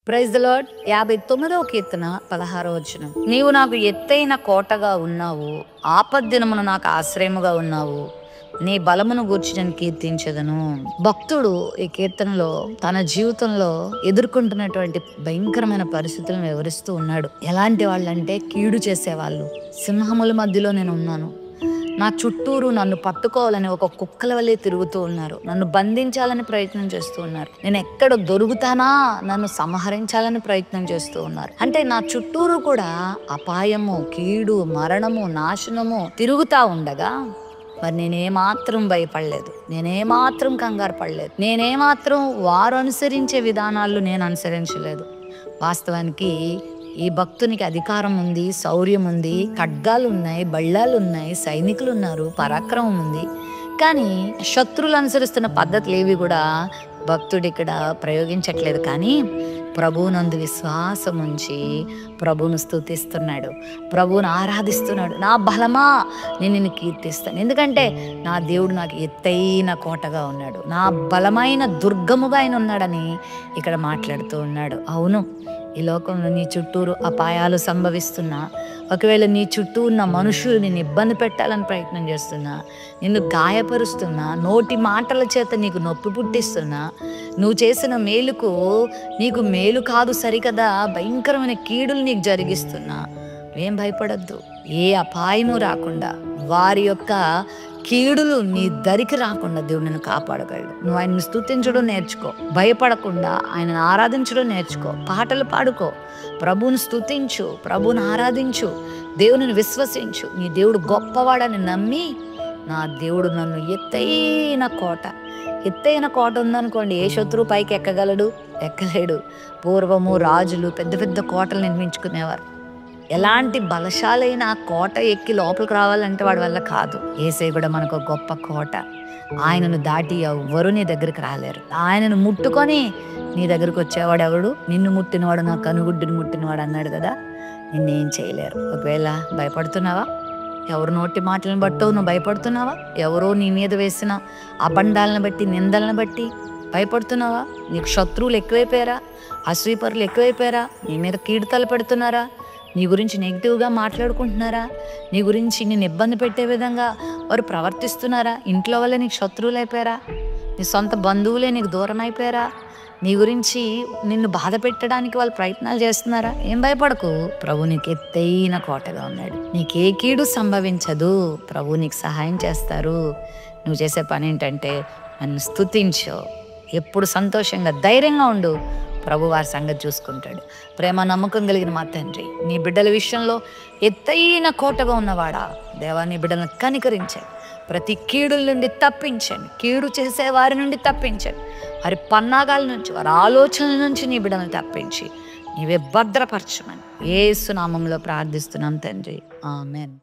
Praise the Lord. 59వ కీర్తన 16వ వచనం. నీవు నాకు ఎత్తైన కోటగా ఉన్నావు, ఆపద్దినమున నాకు ఆశ్రయముగా ఉన్నావు, నీ బలమును గూర్చి నేను కీర్తించెదను. భక్తుడు ఈ కీర్తనలో తన జీవితంలో ఎదుర్కొంటున్నటువంటి భయంకరమైన పరిస్థితులను వివరిస్తూ ఉన్నాడు. ఎలాంటి వాళ్ళంటే కీడు చేసేవాళ్ళు. సింహముల మధ్యలో నేను ఉన్నాను, నా చుట్టూరు నన్ను పట్టుకోవాలని ఒక కుక్కల వల్లే తిరుగుతూ ఉన్నారు, నన్ను బంధించాలని ప్రయత్నం చేస్తూ ఉన్నారు, నేను ఎక్కడ దొరుకుతానా నన్ను సంహరించాలని ప్రయత్నం చేస్తూ ఉన్నారు. అంటే నా చుట్టూరు కూడా అపాయము, కీడు, మరణము, నాశనము తిరుగుతా ఉండగా మరి నేనేమాత్రం భయపడలేదు, నేనేమాత్రం కంగారు పడలేదు, నేనేమాత్రం వారు అనుసరించే విధానాలు నేను అనుసరించలేదు. వాస్తవానికి ఈ భక్తునికి అధికారం ఉంది, శౌర్యం ఉంది, ఖడ్గాలు ఉన్నాయి, బళ్ళాలు ఉన్నాయి, సైనికులు ఉన్నారు, పరాక్రమం ఉంది. కానీ శత్రువులు అనుసరిస్తున్న పద్ధతులు ఏవి కూడా భక్తుడు ఇక్కడ ప్రయోగించట్లేదు. కానీ ప్రభువునందు విశ్వాసం ఉంచి ప్రభువును స్తుతిస్తున్నాడు, ప్రభువును ఆరాధిస్తున్నాడు. నా బలమా, నేను నిన్ను కీర్తిస్తాను, ఎందుకంటే నా దేవుడు నాకు ఎత్తైన కోటగా ఉన్నాడు, నా బలమైన దుర్గముగా ఆయన ఉన్నాడని ఇక్కడ మాట్లాడుతూ ఉన్నాడు. అవును, ఈ లోకంలో నీ చుట్టూరు అపాయాలు సంభవిస్తున్నా, ఒకవేళ నీ చుట్టూ ఉన్న మనుషులు నిన్ను ఇబ్బంది పెట్టాలని ప్రయత్నం చేస్తున్నా, నిన్ను గాయపరుస్తున్నా, నోటి మాటల చేత నీకు నొప్పి పుట్టిస్తున్నా, నువ్వు చేసిన మేలుకు నీకు మేలు కాదు సరికదా భయంకరమైన కీడులు నీకు జరిగిస్తున్నా, ఏం భయపడద్దు. ఏ అపాయము రాకుండా, వారి యొక్క కీడులు నీ దరికి రాకుండా దేవుడు నిన్ను కాపాడగలడు. నువ్వు ఆయన్ని స్తుతించడం నేర్చుకో, భయపడకుండా ఆయనను ఆరాధించడం నేర్చుకో, పాటలు పాడుకో, ప్రభువుని స్తుతించు, ప్రభువుని ఆరాధించు, దేవుని విశ్వసించు. నీ దేవుడు గొప్పవాడని నమ్మి, నా దేవుడు నన్ను ఎత్తైన కోట, ఎత్తైన కోట ఉందనుకోండి, ఏ శత్రువు పైకి ఎక్కగలడు? ఎక్కలేడు. పూర్వము రాజులు పెద్ద పెద్ద కోటలు నిర్మించుకునేవారు. ఎలాంటి బలశాలైన కోట ఎక్కి లోపలికి రావాలంటే వాడి వల్ల కాదు. యేసయ్య కూడా మనకు గొప్ప కోట. ఆయనను దాటి ఎవ్వరూ నీ దగ్గరికి రాలేరు. ఆయనను ముట్టుకొని నీ దగ్గరికి వచ్చేవాడు ఎవడు? నిన్ను ముట్టినవాడు నా కనుగుడ్డుని ముట్టినవాడు అన్నాడు కదా. నిన్నేం చేయలేరు. ఒకవేళ భయపడుతున్నావా? ఎవరు నోటి మాటలను బట్టో నువ్వు భయపడుతున్నావా? ఎవరో నీ మీద వేసిన అబండాలను బట్టి, నిందలను బట్టి భయపడుతున్నావా? నీకు శత్రువులు ఎక్కువైపోయారా? అసూయపరులు ఎక్కువైపోయారా? నీ మీద కీడు తలపెడుతున్నారా? నీ గురించి నెగిటివ్గా మాట్లాడుకుంటున్నారా? నీ గురించి నేను ఇబ్బంది పెట్టే విధంగా వారు ప్రవర్తిస్తున్నారా? ఇంట్లో వల్ల నీకు శత్రువులు అయిపోయారా? నీ సొంత బంధువులే నీకు దూరం అయిపోయారా? నీ గురించి నిన్ను బాధ పెట్టడానికి వాళ్ళు ప్రయత్నాలు చేస్తున్నారా? ఏం భయపడకు, ప్రభు నీకు ఎత్తైన కోటగా ఉన్నాడు. నీకే కీడు సంభవించదు, ప్రభు నీకు సహాయం చేస్తారు. నువ్వు చేసే పని ఏంటంటే నన్ను స్తుతించు, ఎప్పుడు సంతోషంగా ధైర్యంగా ఉండు, ప్రభు వారి సంగతి చూసుకుంటాడు. ప్రేమ నమ్మకం కలిగిన మా తండ్రి, నీ బిడ్డల విషయంలో ఎత్తైన కోటగా ఉన్నవాడా, దేవా నీ బిడ్డలను కనికరించండి, ప్రతి కీడుల నుండి తప్పించండి, కీడు చేసే వారి నుండి తప్పించండి, వారి పన్నాగాల నుంచి, వారి ఆలోచనల నుంచి నీ బిడ్డలను తప్పించి నీవే భద్రపరచమని యేసు నామములో ప్రార్థిస్తున్నాం తండ్రి. ఆమెన్.